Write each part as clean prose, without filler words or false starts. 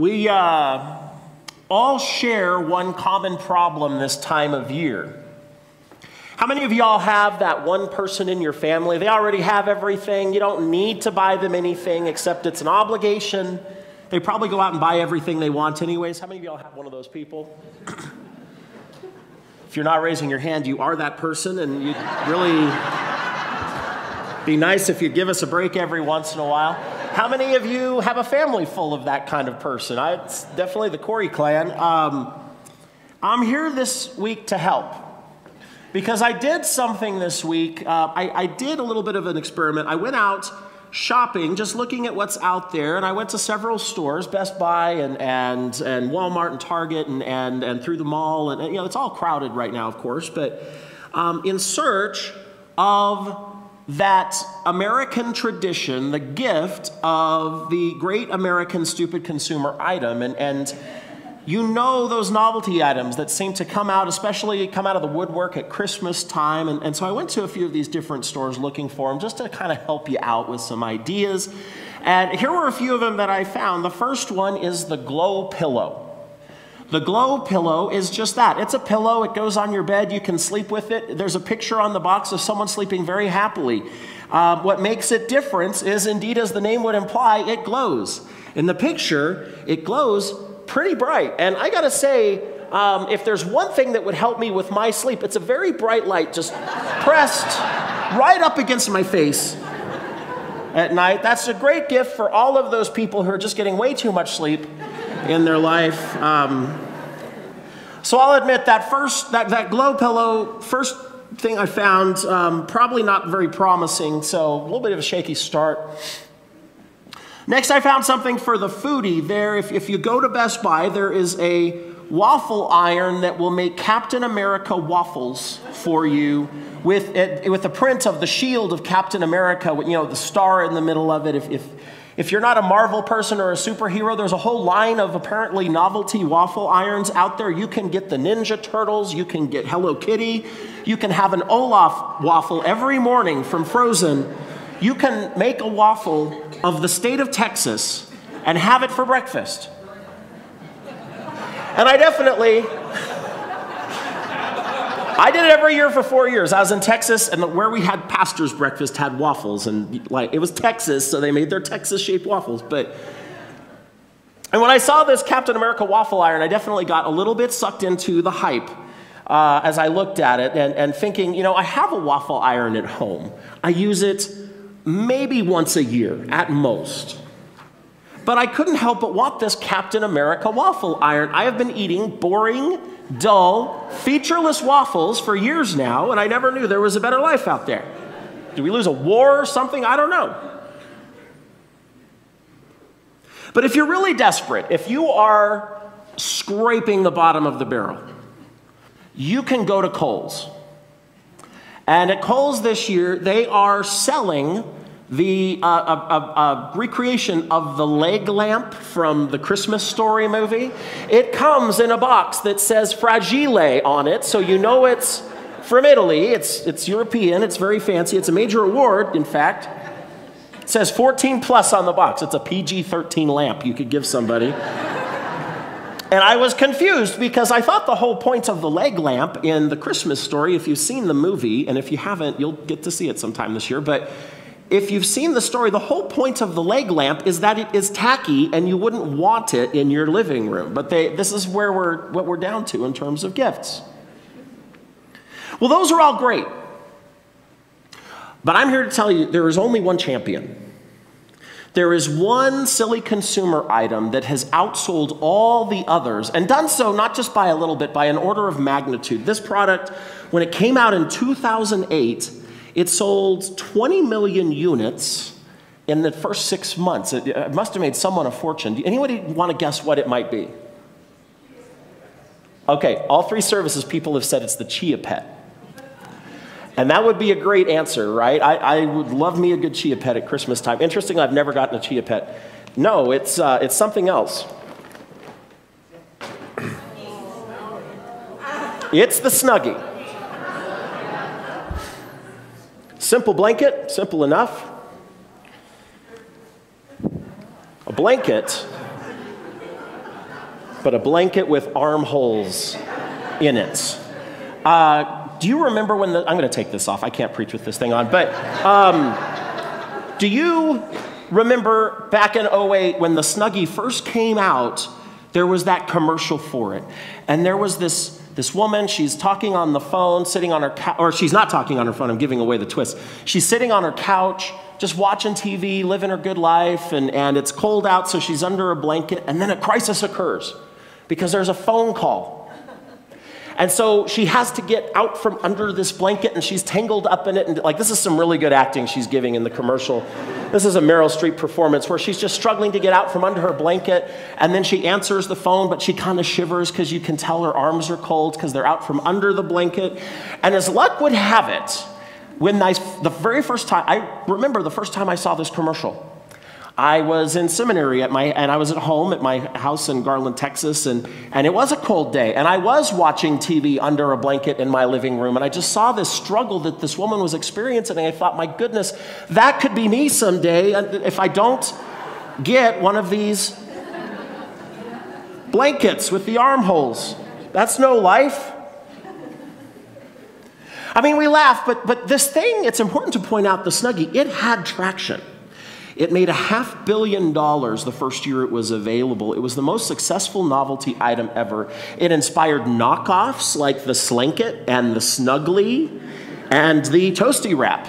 We all share one common problem this time of year. How many of y'all have that one person in your family? They already have everything. You don't need to buy them anything except it's an obligation. They probably go out and buy everything they want anyways. How many of y'all have one of those people? If you're not raising your hand, you are that person, and you'd really be nice if you'd give us a break every once in a while. How many of you have a family full of that kind of person? It's definitely the Kouri clan. I'm here this week to help because I did something this week. I did a little bit of an experiment. I went out shopping, just looking at what's out there, and I went to several stores, Best Buy and Walmart and Target and through the mall, and it's all crowded right now, of course, but in search of that American tradition, the gift of the great American stupid consumer item. And you know those novelty items that seem to come out, especially come out of the woodwork at Christmas time. And so I went to a few of these different stores looking for them just to kind of help you out with some ideas. And here were a few of them that I found. The first one is the Glow Pillow. The Glow Pillow is just that. It's a pillow. It goes on your bed. You can sleep with it. There's a picture on the box of someone sleeping very happily. What makes it different is, indeed, as the name would imply, it glows. In the picture, it glows pretty bright. And I got to say, if there's one thing that would help me with my sleep, it's a very bright light just pressed right up against my face at night. That's a great gift for all of those people who are just getting way too much sleep in their life. So I'll admit that Glow Pillow, first thing I found, probably not very promising, so a little bit of a shaky start. Next, I found something for the foodie. There, if you go to Best Buy, there is a waffle iron that will make Captain America waffles for you with a print of the shield of Captain America, with, the star in the middle of it. If you're not a Marvel person or a superhero, there's a whole line of apparently novelty waffle irons out there. You can get the Ninja Turtles, you can get Hello Kitty, you can have an Olaf waffle every morning from Frozen. You can make a waffle of the state of Texas and have it for breakfast. And I did it every year for 4 years. I was in Texas, and where we had pastor's breakfast had waffles, and it was Texas, so they made their Texas-shaped waffles. And when I saw this Captain America waffle iron, I definitely got a little bit sucked into the hype as I looked at it, and thinking, I have a waffle iron at home. I use it maybe once a year at most. But I couldn't help but want this Captain America waffle iron. I have been eating boring, dull, featureless waffles for years now, and I never knew there was a better life out there. Did we lose a war or something? I don't know. But if you're really desperate, if you are scraping the bottom of the barrel, you can go to Kohl's. And at Kohl's this year, they are selling the recreation of the leg lamp from the Christmas Story movie. It comes in a box that says Fragile on it, so you know it's from Italy. It's European. It's very fancy. It's a major award, in fact. It says 14 plus on the box. It's a PG-13 lamp you could give somebody. And I was confused because I thought the whole point of the leg lamp in the Christmas Story, if you've seen the movie, and if you haven't, you'll get to see it sometime this year, but if you've seen the story, the whole point of the leg lamp is that it is tacky and you wouldn't want it in your living room. But this is what we're down to in terms of gifts. Well, those are all great. But I'm here to tell you there is only one champion. There is one silly consumer item that has outsold all the others, and done so not just by a little bit, by an order of magnitude. This product, when it came out in 2008, it sold 20 million units in the first 6 months. It must have made someone a fortune. Anybody want to guess what it might be? Okay, all three services people have said it's the Chia Pet. And that would be a great answer, right? I would love me a good Chia Pet at Christmas time. Interestingly, I've never gotten a Chia Pet. No, it's something else. It's the Snuggie. Simple blanket, simple enough. A blanket but a blanket with armholes in it. Do you remember when I'm going to take this off. I can't preach with this thing on. But do you remember back in '08 when the Snuggie first came out, there was that commercial for it. And there was this woman, she's talking on the phone, sitting on her couch, or she's not talking on her phone, I'm giving away the twist. She's sitting on her couch, just watching TV, living her good life, and it's cold out, so she's under a blanket, and then a crisis occurs because there's a phone call. And so she has to get out from under this blanket, and she's tangled up in it. And like, this is some really good acting she's giving in the commercial. This is a Meryl Streep performance where she's just struggling to get out from under her blanket. And then she answers the phone, but she kind of shivers because you can tell her arms are cold because they're out from under the blanket. And as luck would have it, when I remember the first time I saw this commercial. I was in seminary and I was at home at my house in Garland, Texas, and it was a cold day, and I was watching TV under a blanket in my living room, and I just saw this struggle that this woman was experiencing, and I thought, my goodness, that could be me someday if I don't get one of these blankets with the armholes. That's no life. I mean, we laugh, but this thing, it's important to point out, the Snuggie, it had traction. It made $500 million the first year it was available. It was the most successful novelty item ever. It inspired knockoffs like the Slanket and the Snuggly and the Toasty Wrap.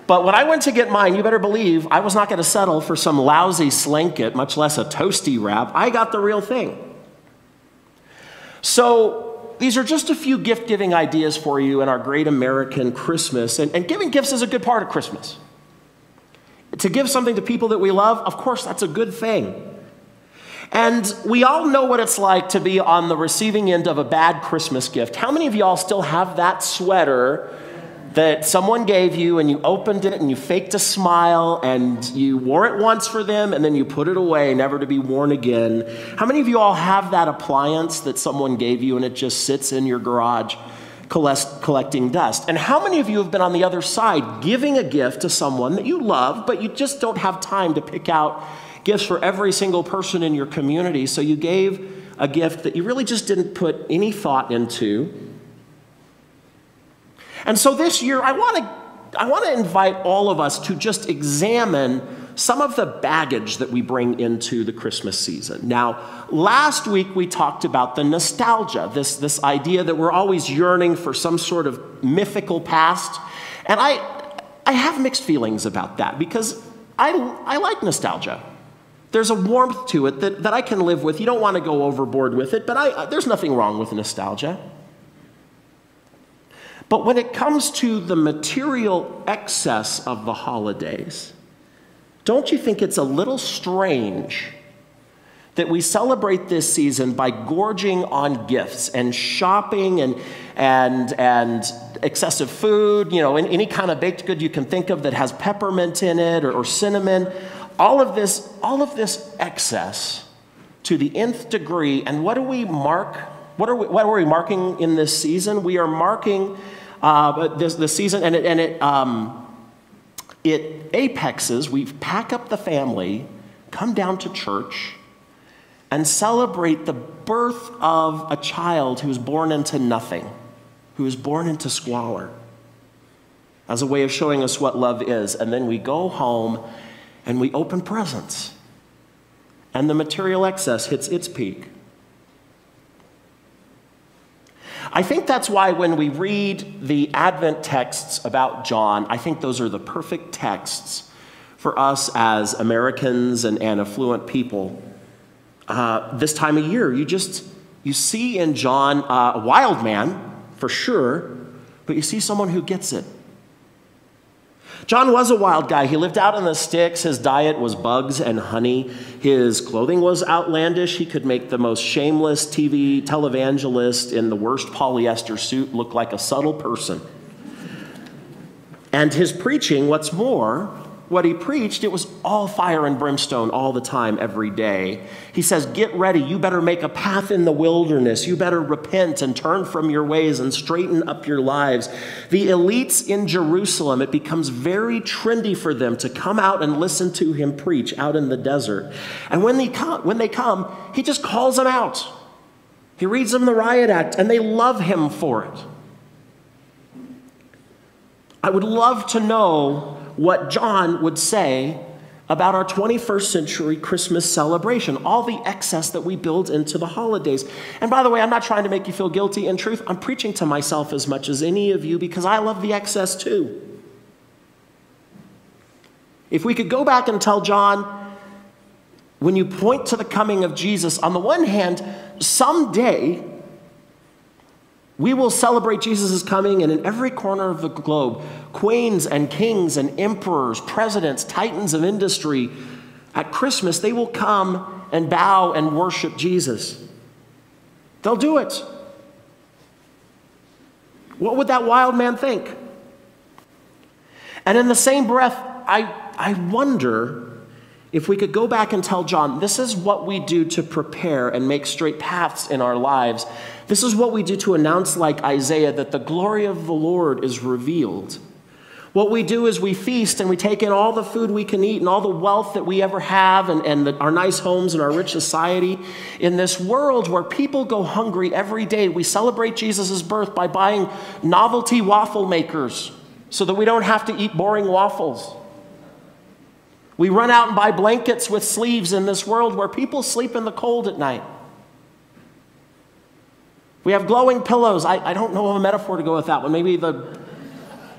But when I went to get mine, you better believe I was not going to settle for some lousy Slanket, much less a Toasty Wrap. I got the real thing. So these are just a few gift-giving ideas for you in our great American Christmas. And giving gifts is a good part of Christmas. To give something to people that we love, of course, that's a good thing. And we all know what it's like to be on the receiving end of a bad Christmas gift. How many of y'all still have that sweater that someone gave you and you opened it and you faked a smile and you wore it once for them and then you put it away, never to be worn again? How many of you all have that appliance that someone gave you and it just sits in your garage collecting dust? And how many of you have been on the other side giving a gift to someone that you love, but you just don't have time to pick out gifts for every single person in your community, so you gave a gift that you really just didn't put any thought into? And so this year, I want to invite all of us to just examine some of the baggage that we bring into the Christmas season. Now, last week we talked about the nostalgia, this idea that we're always yearning for some sort of mythical past. And I have mixed feelings about that because I like nostalgia. There's a warmth to it that I can live with. You don't want to go overboard with it, but there's nothing wrong with nostalgia. But when it comes to the material excess of the holidays, don't you think it's a little strange that we celebrate this season by gorging on gifts and shopping and excessive food, you know, any kind of baked good you can think of that has peppermint in it or cinnamon, all of this excess to the nth degree. And what do we mark? What are we marking in this season? We are marking this season, and it apexes. We pack up the family, come down to church, and celebrate the birth of a child who was born into nothing, who was born into squalor, as a way of showing us what love is. And then we go home and we open presents, and the material excess hits its peak. I think that's why when we read the Advent texts about John, I think those are the perfect texts for us as Americans and affluent people. This time of year, you see in John a wild man, for sure, but you see someone who gets it. John was a wild guy. He lived out in the sticks. His diet was bugs and honey. His clothing was outlandish. He could make the most shameless TV televangelist in the worst polyester suit look like a subtle person. And his preaching, what's more, what he preached, it was all fire and brimstone all the time, every day. He says, get ready. You better make a path in the wilderness. You better repent and turn from your ways and straighten up your lives. The elites in Jerusalem, it becomes very trendy for them to come out and listen to him preach out in the desert. And when they come, he just calls them out. He reads them the riot act, and they love him for it. I would love to know what John would say about our 21st century Christmas celebration, all the excess that we build into the holidays. And by the way, I'm not trying to make you feel guilty. In truth, I'm preaching to myself as much as any of you because I love the excess too. If we could go back and tell John, when you point to the coming of Jesus, on the one hand, someday we will celebrate Jesus' coming, and in every corner of the globe, queens and kings and emperors, presidents, titans of industry, at Christmas, they will come and bow and worship Jesus. They'll do it. What would that wild man think? And in the same breath, I wonder if we could go back and tell John, this is what we do to prepare and make straight paths in our lives. This is what we do to announce, like Isaiah, that the glory of the Lord is revealed. What we do is we feast and we take in all the food we can eat and all the wealth that we ever have and our nice homes and our rich society. In this world where people go hungry every day, we celebrate Jesus' birth by buying novelty waffle makers so that we don't have to eat boring waffles. We run out and buy blankets with sleeves in this world where people sleep in the cold at night. We have glowing pillows. I don't know of a metaphor to go with that one. Maybe the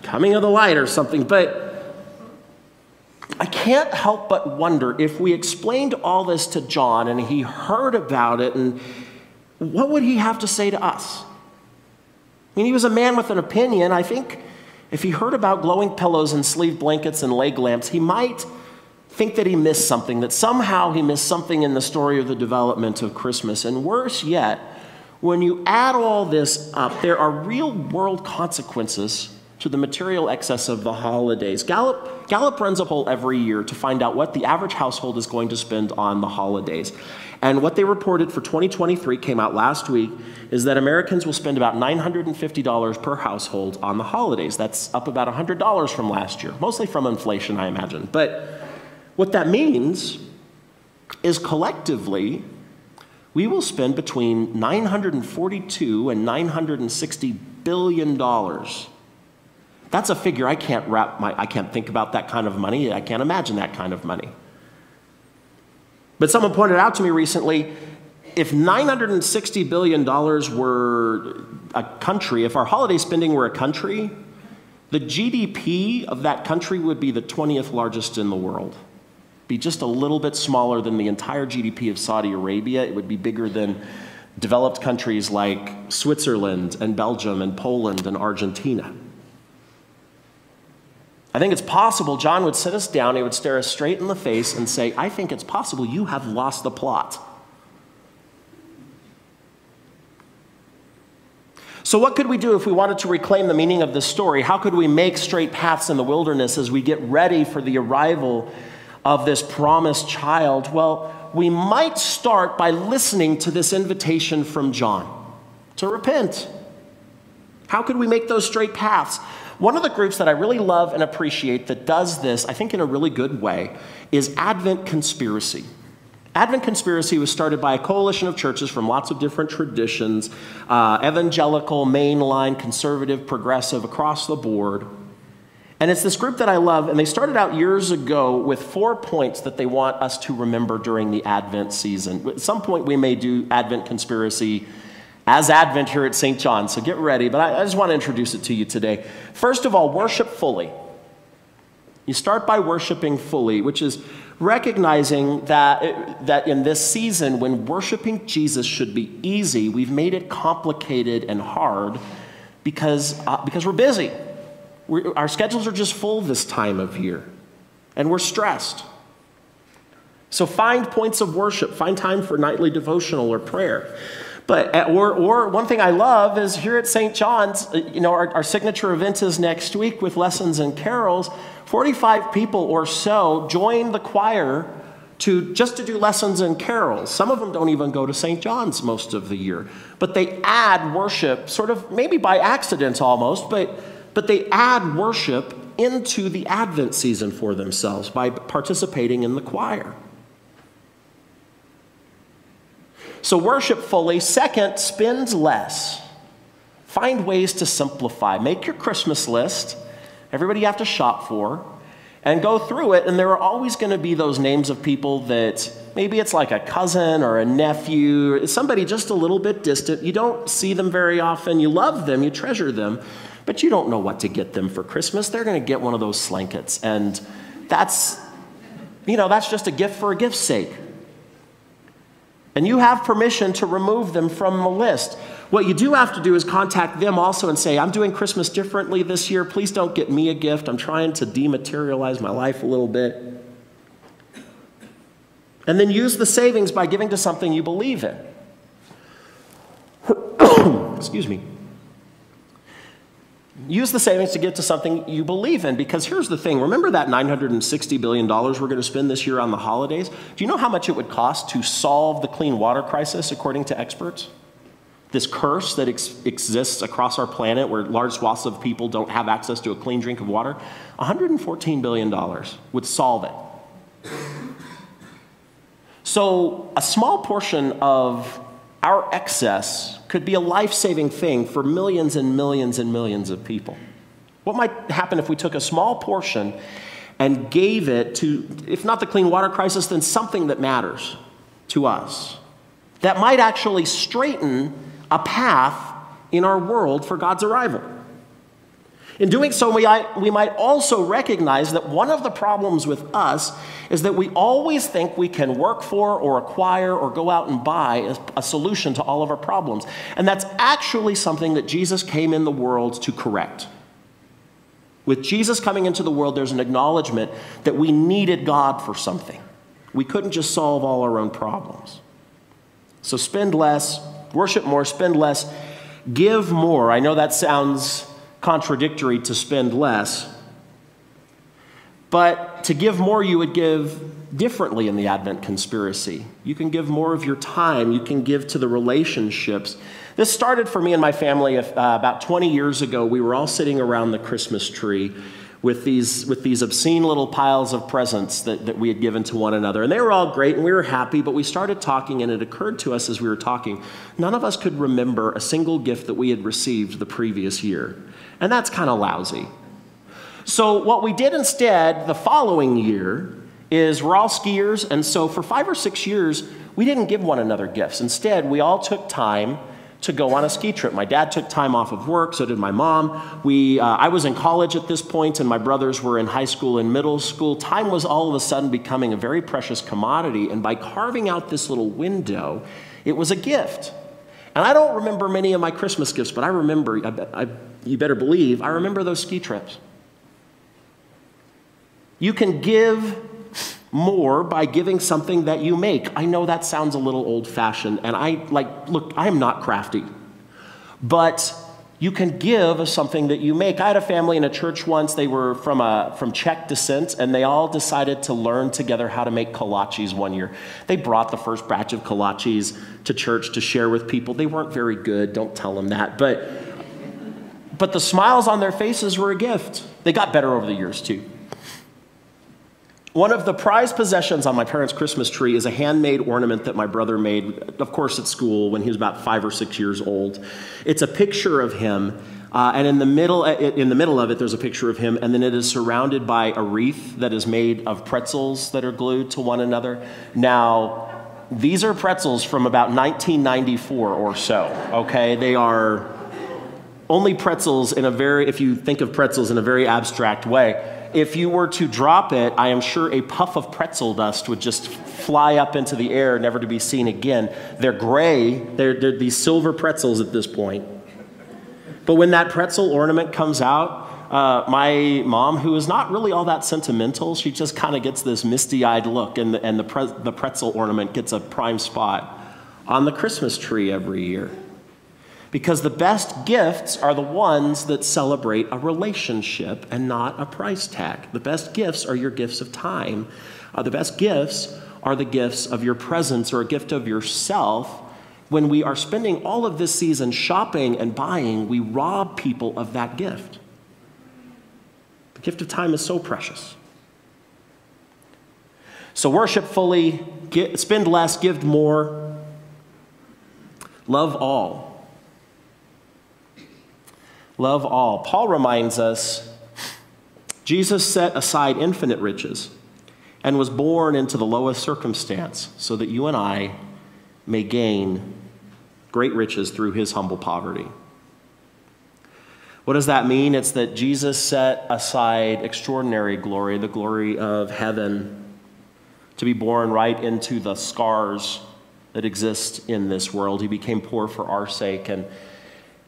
coming of the light or something. But I can't help but wonder if we explained all this to John and he heard about it, and what would he have to say to us? I mean, he was a man with an opinion. I think if he heard about glowing pillows and sleeve blankets and leg lamps, he might think that he missed something, that somehow he missed something in the story of the development of Christmas. And worse yet, when you add all this up, there are real world consequences to the material excess of the holidays. Gallup runs a poll every year to find out what the average household is going to spend on the holidays. And what they reported for 2023 came out last week is that Americans will spend about $950 per household on the holidays. That's up about $100 from last year, mostly from inflation, I imagine. But what that means is collectively, we will spend between $942 and $960 billion. That's a figure I can't think about that kind of money. I can't imagine that kind of money. But someone pointed out to me recently, if $960 billion were a country, if our holiday spending were a country, the GDP of that country would be the 20th largest in the world. Be just a little bit smaller than the entire GDP of Saudi Arabia. It would be bigger than developed countries like Switzerland and Belgium and Poland and Argentina. I think it's possible John would sit us down, he would stare us straight in the face and say, I think it's possible you have lost the plot. So what could we do if we wanted to reclaim the meaning of this story? How could we make straight paths in the wilderness as we get ready for the arrival of this promised child? Well, we might start by listening to this invitation from John to repent. How could we make those straight paths? One of the groups that I really love and appreciate that does this, I think in a really good way, is Advent Conspiracy. Advent Conspiracy was started by a coalition of churches from lots of different traditions, evangelical, mainline, conservative, progressive, across the board. And it's this group that I love, and they started out years ago with 4 points that they want us to remember during the Advent season. At some point, we may do Advent Conspiracy as Advent here at St. John, so get ready. But I just want to introduce it to you today. First of all, worship fully. You start by worshiping fully, which is recognizing that in this season, when worshiping Jesus should be easy, we've made it complicated and hard because we're busy. Our schedules are just full this time of year, and we're stressed. So find points of worship. Find time for nightly devotional or prayer. Or one thing I love is here at St. John's, our signature event is next week with lessons and carols. 45 people or so join the choir just to do lessons and carols. Some of them don't even go to St. John's most of the year. But they add worship, sort of maybe by accident almost, but they add worship into the Advent season for themselves by participating in the choir. So worship fully. Second, spend less. Find ways to simplify. Make your Christmas list, everybody you have to shop for, and go through it. And there are always going to be those names of people that maybe it's like a cousin or a nephew, somebody just a little bit distant. You don't see them very often. You love them, you treasure them, but you don't know what to get them for Christmas. They're going to get one of those slankets. And that's just a gift for a gift's sake. And you have permission to remove them from the list. What you do have to do is contact them also and say, I'm doing Christmas differently this year. Please don't get me a gift. I'm trying to dematerialize my life a little bit. And then use the savings by giving to something you believe in. Excuse me. Use the savings to give to something you believe in, because here's the thing. Remember that $960 billion we're going to spend this year on the holidays? Do you know how much it would cost to solve the clean water crisis, according to experts? This curse that exists across our planet where large swaths of people don't have access to a clean drink of water, $114 billion would solve it. So a small portion of our excess could be a life-saving thing for millions and millions and millions of people. What might happen if we took a small portion and gave it to, if not the clean water crisis, then something that matters to us, that might actually straighten a path in our world for God's arrival? In doing so, we might also recognize that one of the problems with us is that we always think we can work for or acquire or go out and buy a solution to all of our problems. And that's actually something that Jesus came in the world to correct. With Jesus coming into the world, there's an acknowledgement that we needed God for something. We couldn't just solve all our own problems. So spend less, worship more, spend less, give more. I know that sounds contradictory to spend less, but to give more, you would give differently in the Advent conspiracy. You can give more of your time. You can give to the relationships. This started for me and my family about 20 years ago. We were all sitting around the Christmas tree with these obscene little piles of presents that we had given to one another. And they were all great, and we were happy, but we started talking, and it occurred to us as we were talking, none of us could remember a single gift that we had received the previous year. And that's kind of lousy. So what we did instead the following year is we're all skiers, and so for 5 or 6 years, we didn't give one another gifts. Instead, we all took time to go on a ski trip. My dad took time off of work, so did my mom. I was in college at this point, and my brothers were in high school and middle school. Time was all of a sudden becoming a very precious commodity, and by carving out this little window, it was a gift. And I don't remember many of my Christmas gifts, but I remember, you better believe, I remember those ski trips. You can give more by giving something that you make. I know that sounds a little old-fashioned, and look, I am not crafty, but you can give of something that you make. I had a family in a church once. They were from Czech descent, and they all decided to learn together how to make kolaches one year. They brought the first batch of kolaches to church to share with people. They weren't very good, don't tell them that, but the smiles on their faces were a gift. They got better over the years, too. One of the prized possessions on my parents' Christmas tree is a handmade ornament that my brother made, of course, at school when he was about 5 or 6 years old. It's a picture of him, and in the middle of it, there's a picture of him, and then it is surrounded by a wreath that is made of pretzels that are glued to one another. Now, these are pretzels from about 1994 or so, okay? They are only pretzels if you think of pretzels in a very abstract way. If you were to drop it, I am sure a puff of pretzel dust would just fly up into the air, never to be seen again. They're gray. They're these silver pretzels at this point. But when that pretzel ornament comes out, my mom, who is not really all that sentimental, she just kind of gets this misty-eyed look, and the pretzel ornament gets a prime spot on the Christmas tree every year. Because the best gifts are the ones that celebrate a relationship and not a price tag. The best gifts are your gifts of time. The best gifts are the gifts of your presence or a gift of yourself. When we are spending all of this season shopping and buying, we rob people of that gift. The gift of time is so precious. So worship fully, spend less, give more, love all. Love all. Paul reminds us, Jesus set aside infinite riches and was born into the lowest circumstance so that you and I may gain great riches through his humble poverty. What does that mean? It's that Jesus set aside extraordinary glory, the glory of heaven, to be born right into the scars that exist in this world. He became poor for our sake, and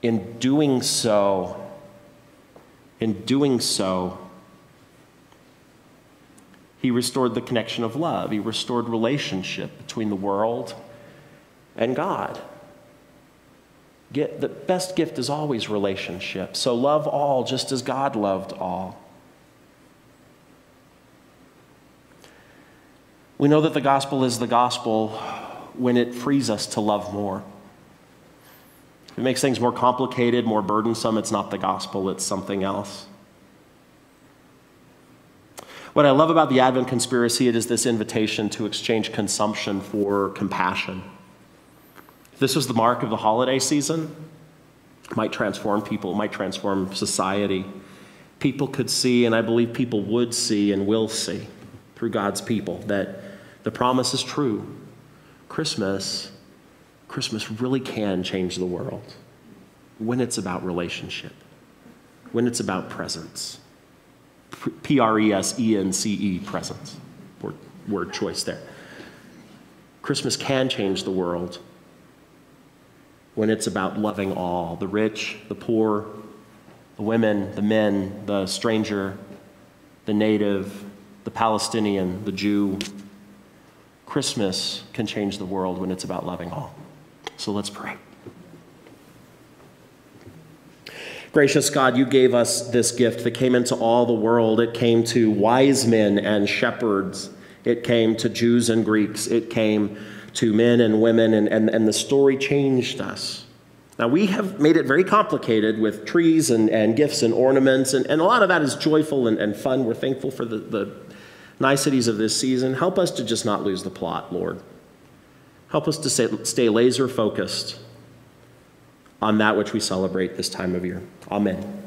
in doing so, he restored the connection of love. He restored relationship between the world and God. The best gift is always relationship. So love all just as God loved all. We know that the gospel is the gospel when it frees us to love more. If it makes things more complicated, more burdensome, it's not the gospel, it's something else. What I love about the Advent conspiracy, it is this invitation to exchange consumption for compassion. If this was the mark of the holiday season, it might transform people, it might transform society. People could see, and I believe people would see and will see through God's people, that the promise is true. Christmas really can change the world when it's about relationship, when it's about presence. P-R-E-S-E-N-C-E, presence. Word choice there. Christmas can change the world when it's about loving all, the rich, the poor, the women, the men, the stranger, the native, the Palestinian, the Jew. Christmas can change the world when it's about loving all. So let's pray. Gracious God, you gave us this gift that came into all the world. It came to wise men and shepherds. It came to Jews and Greeks. It came to men and women, and the story changed us. Now, we have made it very complicated with trees and gifts and ornaments, and a lot of that is joyful and fun. We're thankful for the niceties of this season. Help us to just not lose the plot, Lord. Help us to stay laser focused on that which we celebrate this time of year. Amen.